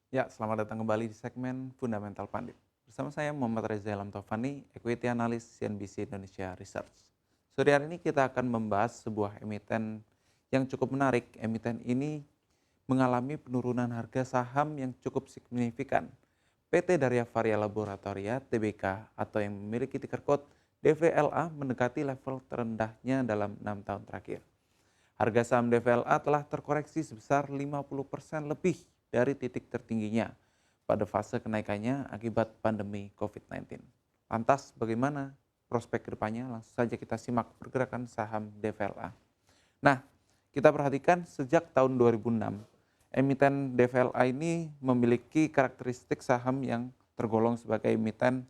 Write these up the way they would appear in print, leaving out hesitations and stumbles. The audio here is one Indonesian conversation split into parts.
Ya, selamat datang kembali di segmen Fundamental Pandit. Bersama saya Muhammad Reza Ilham Taufani, Equity Analyst CNBC Indonesia Research. Sore hari ini kita akan membahas sebuah emiten yang cukup menarik. Emiten ini mengalami penurunan harga saham yang cukup signifikan. PT Darya Varia Laboratoria (TBK) atau yang memiliki ticker code DVLA mendekati level terendahnya dalam 6 tahun terakhir. Harga saham DVLA telah terkoreksi sebesar 50% lebih dari titik tertingginya pada fase kenaikannya akibat pandemi COVID-19. Lantas bagaimana prospek kedepannya? Langsung saja kita simak pergerakan saham DVLA. Nah, kita perhatikan sejak tahun 2006, emiten DVLA ini memiliki karakteristik saham yang tergolong sebagai emiten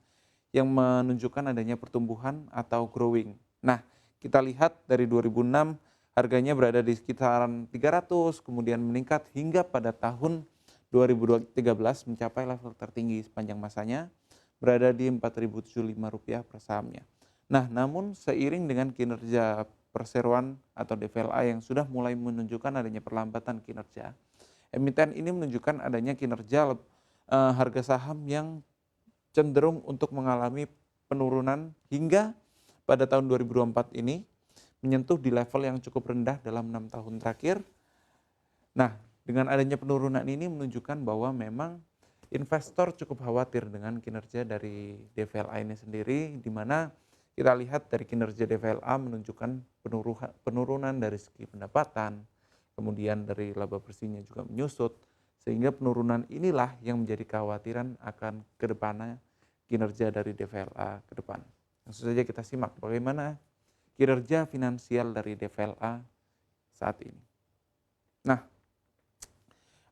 yang menunjukkan adanya pertumbuhan atau growing. Nah, kita lihat dari 2006 harganya berada di sekitaran 300, kemudian meningkat hingga pada tahun 2013 mencapai level tertinggi sepanjang masanya berada di Rp4.075 per sahamnya. Nah, namun seiring dengan kinerja perseroan atau DVLA yang sudah mulai menunjukkan adanya perlambatan kinerja, emiten ini menunjukkan adanya kinerja harga saham yang cenderung untuk mengalami penurunan hingga pada tahun 2024 ini menyentuh di level yang cukup rendah dalam 6 tahun terakhir. Nah, dengan adanya penurunan ini menunjukkan bahwa memang investor cukup khawatir dengan kinerja dari DVLA ini sendiri, di mana kita lihat dari kinerja DVLA menunjukkan penurunan dari segi pendapatan, kemudian dari laba bersihnya juga menyusut, sehingga penurunan inilah yang menjadi kekhawatiran akan kedepannya kinerja dari DVLA ke depan. Langsung saja kita simak bagaimana kinerja finansial dari DVLA saat ini. Nah,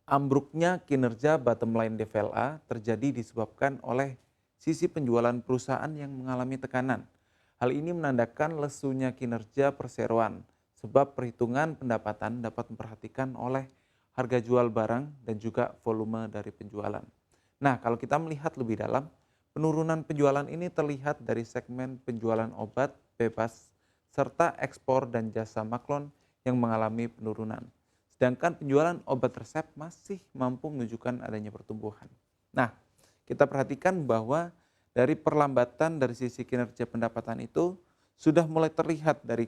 ambruknya kinerja bottom line DVLA terjadi disebabkan oleh sisi penjualan perusahaan yang mengalami tekanan. Hal ini menandakan lesunya kinerja perseroan, sebab perhitungan pendapatan dapat memperhatikan oleh harga jual barang dan juga volume dari penjualan. Nah, kalau kita melihat lebih dalam, penurunan penjualan ini terlihat dari segmen penjualan obat bebas serta ekspor dan jasa maklon yang mengalami penurunan. Sedangkan penjualan obat resep masih mampu menunjukkan adanya pertumbuhan. Nah, kita perhatikan bahwa dari perlambatan dari sisi kinerja pendapatan itu sudah mulai terlihat dari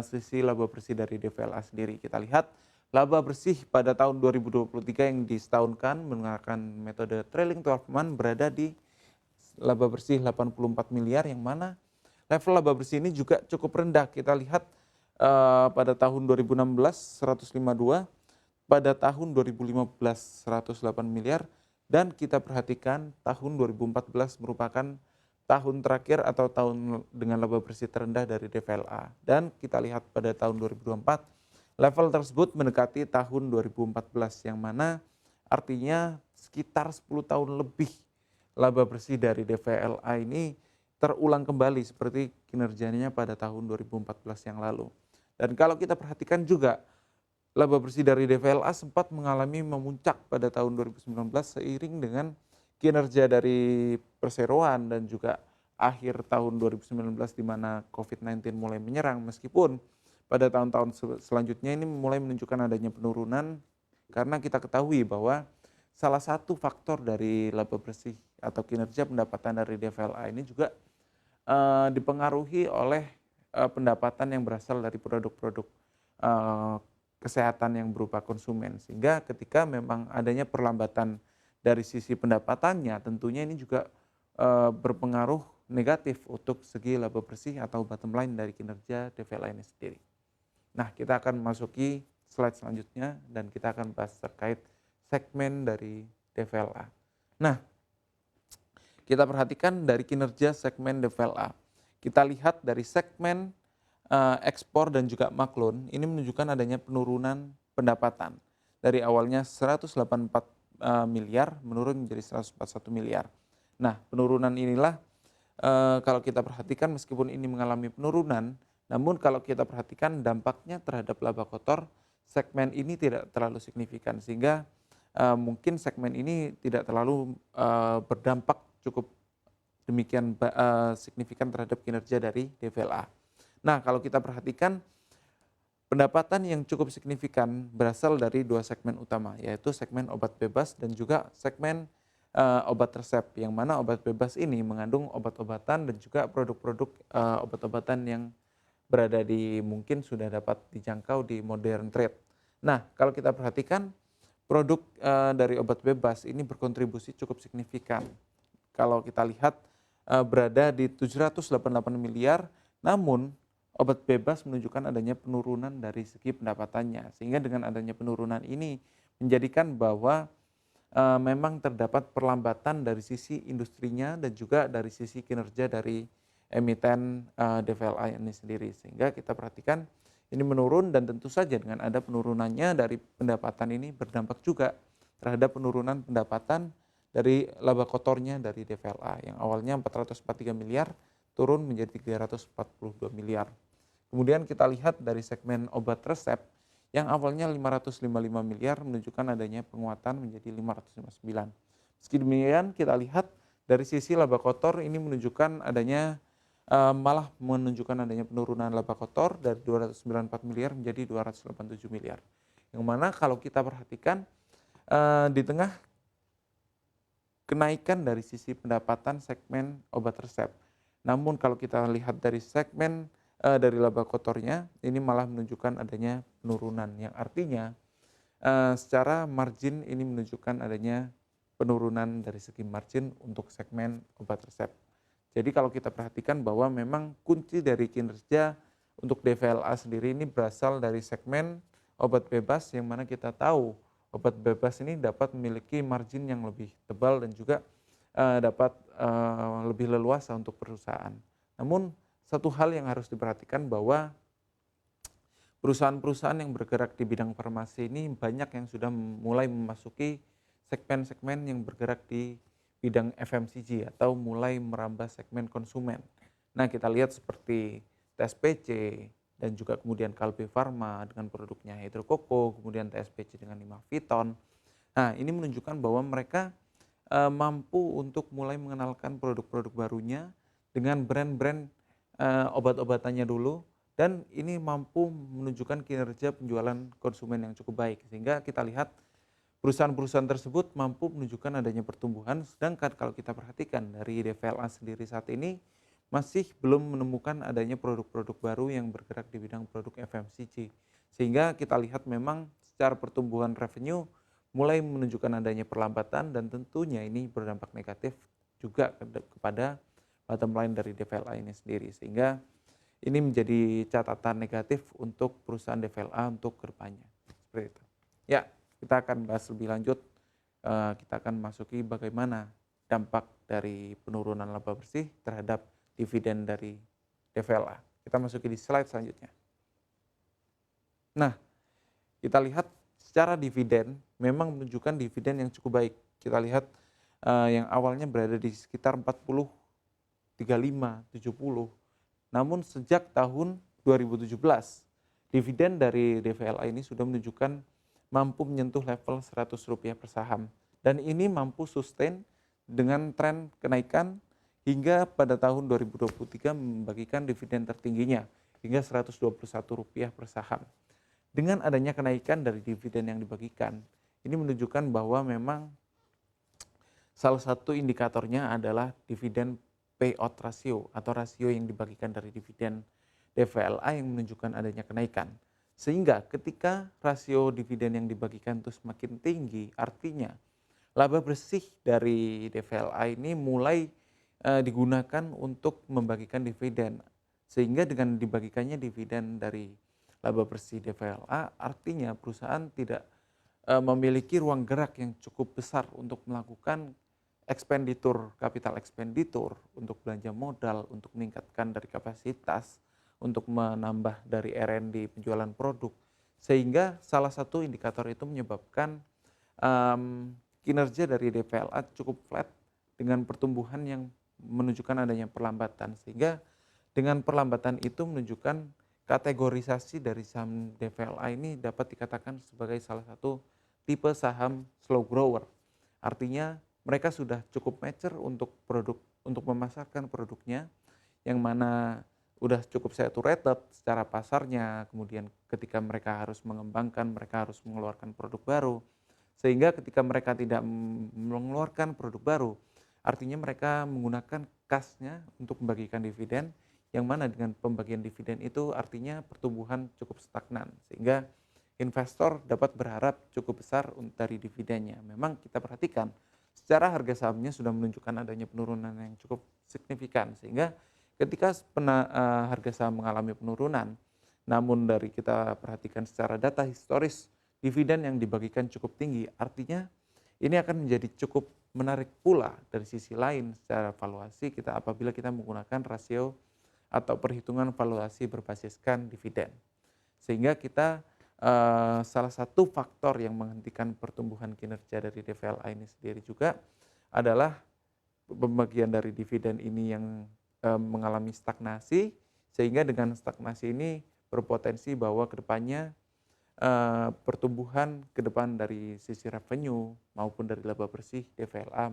sisi laba bersih dari DVLA sendiri. Kita lihat laba bersih pada tahun 2023 yang disetahunkan menggunakan metode trailing 12 month berada di laba bersih 84 miliar, yang mana level laba bersih ini juga cukup rendah. Kita lihat pada tahun 2016 152, pada tahun 2015 108 miliar, dan kita perhatikan tahun 2014 merupakan tahun terakhir atau tahun dengan laba bersih terendah dari DVLA. Dan kita lihat pada tahun 2024 level tersebut mendekati tahun 2014, yang mana artinya sekitar 10 tahun lebih laba bersih dari DVLA ini terulang kembali seperti kinerjanya pada tahun 2014 yang lalu. Dan kalau kita perhatikan juga, laba bersih dari DVLA sempat mengalami memuncak pada tahun 2019 seiring dengan kinerja dari perseroan dan juga akhir tahun 2019 di mana COVID-19 mulai menyerang, meskipun pada tahun-tahun selanjutnya ini mulai menunjukkan adanya penurunan karena kita ketahui bahwa salah satu faktor dari laba bersih atau kinerja pendapatan dari DVLA ini juga dipengaruhi oleh pendapatan yang berasal dari produk-produk eh, kesehatan yang berupa konsumen, sehingga ketika memang adanya perlambatan dari sisi pendapatannya, tentunya ini juga berpengaruh negatif untuk segi laba bersih atau bottom line dari kinerja DVLA ini sendiri. Nah, kita akan memasuki slide selanjutnya dan kita akan bahas terkait segmen dari DVLA. Nah, kita perhatikan dari kinerja segmen DVLA. Kita lihat dari segmen ekspor dan juga maklun, ini menunjukkan adanya penurunan pendapatan. Dari awalnya 184 miliar menurun menjadi 141 miliar. Nah, penurunan inilah kalau kita perhatikan meskipun ini mengalami penurunan, namun kalau kita perhatikan dampaknya terhadap laba kotor, segmen ini tidak terlalu signifikan, sehingga mungkin segmen ini tidak terlalu berdampak cukup demikian signifikan terhadap kinerja dari DVLA. Nah, kalau kita perhatikan Pendapatan yang cukup signifikan berasal dari dua segmen utama, yaitu segmen obat bebas dan juga segmen obat resep, yang mana obat bebas ini mengandung obat-obatan dan juga produk-produk obat-obatan yang berada di mungkin sudah dapat dijangkau di modern trade. Nah, kalau kita perhatikan produk dari obat bebas ini berkontribusi cukup signifikan. Kalau kita lihat berada di 788 miliar, namun obat bebas menunjukkan adanya penurunan dari segi pendapatannya. Sehingga dengan adanya penurunan ini menjadikan bahwa memang terdapat perlambatan dari sisi industrinya dan juga dari sisi kinerja dari emiten DVLA ini sendiri. Sehingga kita perhatikan ini menurun dan tentu saja dengan ada penurunannya dari pendapatan ini berdampak juga terhadap penurunan pendapatan dari laba kotornya dari DVLA yang awalnya 443 miliar turun menjadi 342 miliar. Kemudian kita lihat dari segmen obat resep yang awalnya 555 miliar menunjukkan adanya penguatan menjadi 559. Meski demikian kita lihat dari sisi laba kotor ini menunjukkan adanya malah menunjukkan adanya penurunan laba kotor dari 294 miliar menjadi 287 miliar. Yang mana kalau kita perhatikan di tengah kenaikan dari sisi pendapatan segmen obat resep. Namun kalau kita lihat dari segmen dari laba kotornya ini malah menunjukkan adanya penurunan yang artinya secara margin ini menunjukkan adanya penurunan dari segi margin untuk segmen obat resep. Jadi kalau kita perhatikan bahwa memang kunci dari kinerja untuk DVLA sendiri ini berasal dari segmen obat bebas yang mana kita tahu obat bebas ini dapat memiliki margin yang lebih tebal dan juga dapat lebih leluasa untuk perusahaan. Namun satu hal yang harus diperhatikan bahwa perusahaan-perusahaan yang bergerak di bidang farmasi ini banyak yang sudah mulai memasuki segmen-segmen yang bergerak di bidang FMCG atau mulai merambah segmen konsumen. Nah, kita lihat seperti TSPC dan juga kemudian Kalbe Farma dengan produknya Hydro Coco, kemudian TSPC dengan Imaviton. Nah, ini menunjukkan bahwa mereka mampu untuk mulai mengenalkan produk-produk barunya dengan brand-brand obat-obatannya dulu dan ini mampu menunjukkan kinerja penjualan konsumen yang cukup baik sehingga kita lihat perusahaan-perusahaan tersebut mampu menunjukkan adanya pertumbuhan sedangkan kalau kita perhatikan dari DVLA sendiri saat ini masih belum menemukan adanya produk-produk baru yang bergerak di bidang produk FMCG sehingga kita lihat memang secara pertumbuhan revenue mulai menunjukkan adanya perlambatan dan tentunya ini berdampak negatif juga kepada bottom line dari DVLA ini sendiri sehingga ini menjadi catatan negatif untuk perusahaan DVLA untuk kedepannya seperti itu. Ya, kita akan bahas lebih lanjut. Kita akan masuki bagaimana dampak dari penurunan laba bersih terhadap dividen dari DVLA. Kita masuki di slide selanjutnya. Nah, kita lihat secara dividen memang menunjukkan dividen yang cukup baik. Kita lihat yang awalnya berada di sekitar 40, 35, 70. Namun sejak tahun 2017, dividen dari DVLA ini sudah menunjukkan mampu menyentuh level Rp100 per saham. Dan ini mampu sustain dengan tren kenaikan hingga pada tahun 2023 membagikan dividen tertingginya hingga Rp121 per saham. Dengan adanya kenaikan dari dividen yang dibagikan, ini menunjukkan bahwa memang salah satu indikatornya adalah dividen payout ratio atau rasio yang dibagikan dari dividen DVLA yang menunjukkan adanya kenaikan. Sehingga ketika rasio dividen yang dibagikan itu semakin tinggi, artinya laba bersih dari DVLA ini mulai digunakan untuk membagikan dividen. Sehingga dengan dibagikannya dividen dari laba bersih DVLA, artinya perusahaan tidak memiliki ruang gerak yang cukup besar untuk melakukan ekspenditur, kapital ekspenditur untuk belanja modal, untuk meningkatkan dari kapasitas, untuk menambah dari R&D penjualan produk. Sehingga salah satu indikator itu menyebabkan kinerja dari DVLA cukup flat dengan pertumbuhan yang menunjukkan adanya perlambatan. Sehingga dengan perlambatan itu menunjukkan kategorisasi dari saham DVLA ini dapat dikatakan sebagai salah satu tipe saham slow grower. Artinya mereka sudah cukup mature untuk memasarkan produknya yang mana udah cukup saturated secara pasarnya, kemudian ketika mereka harus mengembangkan, mereka harus mengeluarkan produk baru, sehingga ketika mereka tidak mengeluarkan produk baru, artinya mereka menggunakan kasnya untuk membagikan dividen, yang mana dengan pembagian dividen itu artinya pertumbuhan cukup stagnan, sehingga investor dapat berharap cukup besar dari dividennya. Memang kita perhatikan, secara harga sahamnya sudah menunjukkan adanya penurunan yang cukup signifikan, sehingga ketika harga saham mengalami penurunan, namun dari kita perhatikan secara data historis, dividen yang dibagikan cukup tinggi, artinya ini akan menjadi cukup menarik pula dari sisi lain secara valuasi kita apabila kita menggunakan rasio atau perhitungan valuasi berbasiskan dividen. Sehingga kita salah satu faktor yang menghentikan pertumbuhan kinerja dari DVLA ini sendiri juga adalah pembagian dari dividen ini yang mengalami stagnasi, sehingga dengan stagnasi ini berpotensi bahwa kedepannya pertumbuhan ke depan dari sisi revenue maupun dari laba bersih DVLA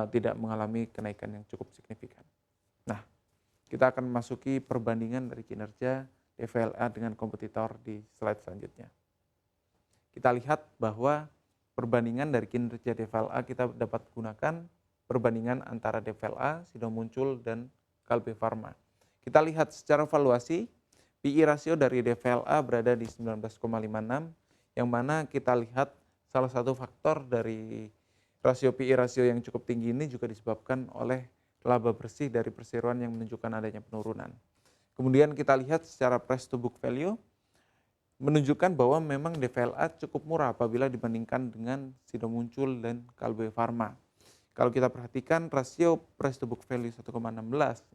tidak mengalami kenaikan yang cukup signifikan. Nah, kita akan memasuki perbandingan dari kinerja DVLA dengan kompetitor di slide selanjutnya. Kita lihat bahwa perbandingan dari kinerja DVLA kita dapat gunakan perbandingan antara DVLA, Sido Muncul, dan Kalbe Farma. Kita lihat secara valuasi, PI rasio dari DVLA berada di 19,56, yang mana kita lihat salah satu faktor dari rasio PI rasio yang cukup tinggi ini juga disebabkan oleh laba bersih dari perseroan yang menunjukkan adanya penurunan. Kemudian kita lihat secara price to book value, menunjukkan bahwa memang DVLA cukup murah apabila dibandingkan dengan Sido Muncul dan Kalbe Farma. Kalau kita perhatikan rasio price to book value 1,16,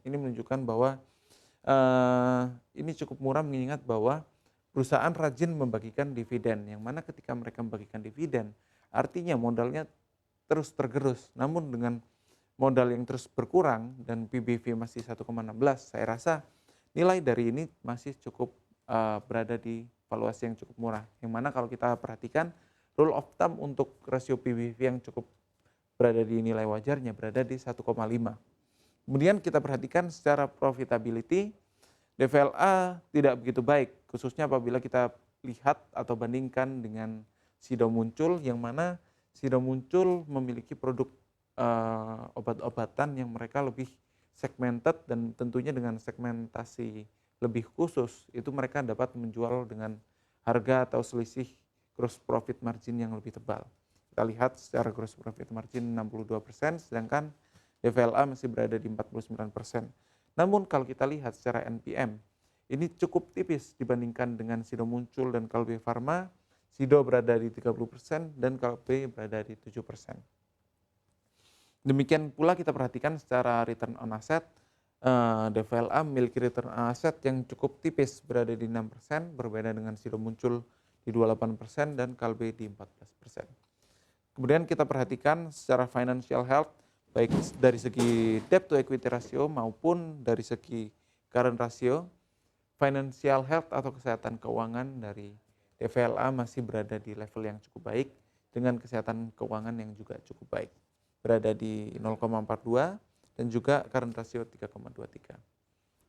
ini menunjukkan bahwa ini cukup murah, mengingat bahwa perusahaan rajin membagikan dividen, yang mana ketika mereka membagikan dividen, artinya modalnya terus tergerus. Namun dengan modal yang terus berkurang dan PBV masih 1,16, saya rasa nilai dari ini masih cukup berada di valuasi yang cukup murah. Yang mana kalau kita perhatikan, rule of thumb untuk rasio PBV yang cukup berada di nilai wajarnya berada di 1,5. Kemudian kita perhatikan secara profitability, DVLA tidak begitu baik, khususnya apabila kita lihat atau bandingkan dengan Sido Muncul, yang mana Sido Muncul memiliki produk obat-obatan yang mereka lebih segmented, dan tentunya dengan segmentasi lebih khusus, itu mereka dapat menjual dengan harga atau selisih gross profit margin yang lebih tebal. Kita lihat secara gross profit margin 62%, sedangkan DVLA masih berada di 49%. Namun kalau kita lihat secara NPM, ini cukup tipis dibandingkan dengan Sido Muncul dan Kalbe Farma. Sido berada di 30% dan Kalbe berada di 7%. Demikian pula kita perhatikan secara return on asset, DVLA memiliki return on asset yang cukup tipis, berada di 6%, berbeda dengan Sido Muncul di 28% dan Kalbe di 14%. Kemudian kita perhatikan secara financial health, baik dari segi debt to equity ratio maupun dari segi current ratio, financial health atau kesehatan keuangan dari DVLA masih berada di level yang cukup baik, dengan kesehatan keuangan yang juga cukup baik, berada di 0,42 dan juga current ratio 3,23.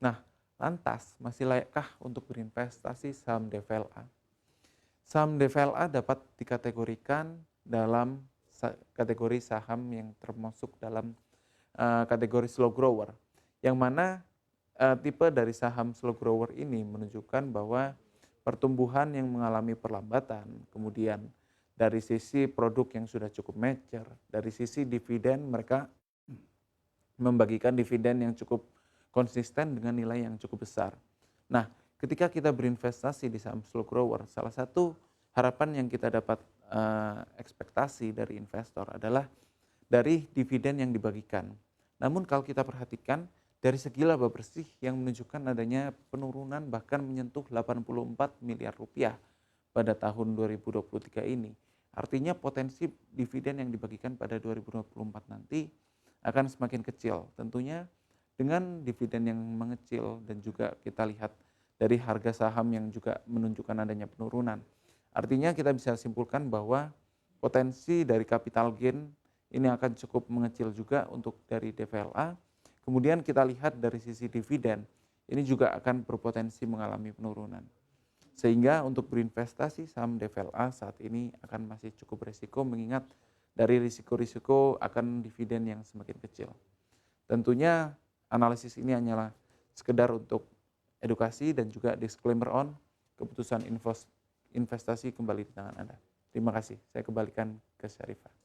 Nah, lantas masih layakkah untuk berinvestasi saham DVLA? Saham DVLA dapat dikategorikan dalam kategori saham yang termasuk dalam kategori slow grower, yang mana tipe dari saham slow grower ini menunjukkan bahwa pertumbuhan yang mengalami perlambatan, kemudian dari sisi produk yang sudah cukup mature, dari sisi dividen mereka membagikan dividen yang cukup konsisten dengan nilai yang cukup besar. Nah, ketika kita berinvestasi di saham slow grower, salah satu harapan yang kita dapat ekspektasi dari investor adalah dari dividen yang dibagikan. Namun kalau kita perhatikan dari segi laba bersih yang menunjukkan adanya penurunan bahkan menyentuh 84 miliar rupiah pada tahun 2023 ini. Artinya potensi dividen yang dibagikan pada 2024 nanti akan semakin kecil. Tentunya dengan dividen yang mengecil dan juga kita lihat dari harga saham yang juga menunjukkan adanya penurunan. Artinya kita bisa simpulkan bahwa potensi dari capital gain ini akan cukup mengecil juga untuk dari DVLA. Kemudian kita lihat dari sisi dividen, ini juga akan berpotensi mengalami penurunan. Sehingga untuk berinvestasi saham DVLA saat ini akan masih cukup risiko mengingat dari risiko-risiko akan dividen yang semakin kecil. Tentunya analisis ini hanyalah sekedar untuk edukasi dan juga disclaimer on keputusan investasi kembali di tangan Anda. Terima kasih. Saya kembalikan ke Syarifah.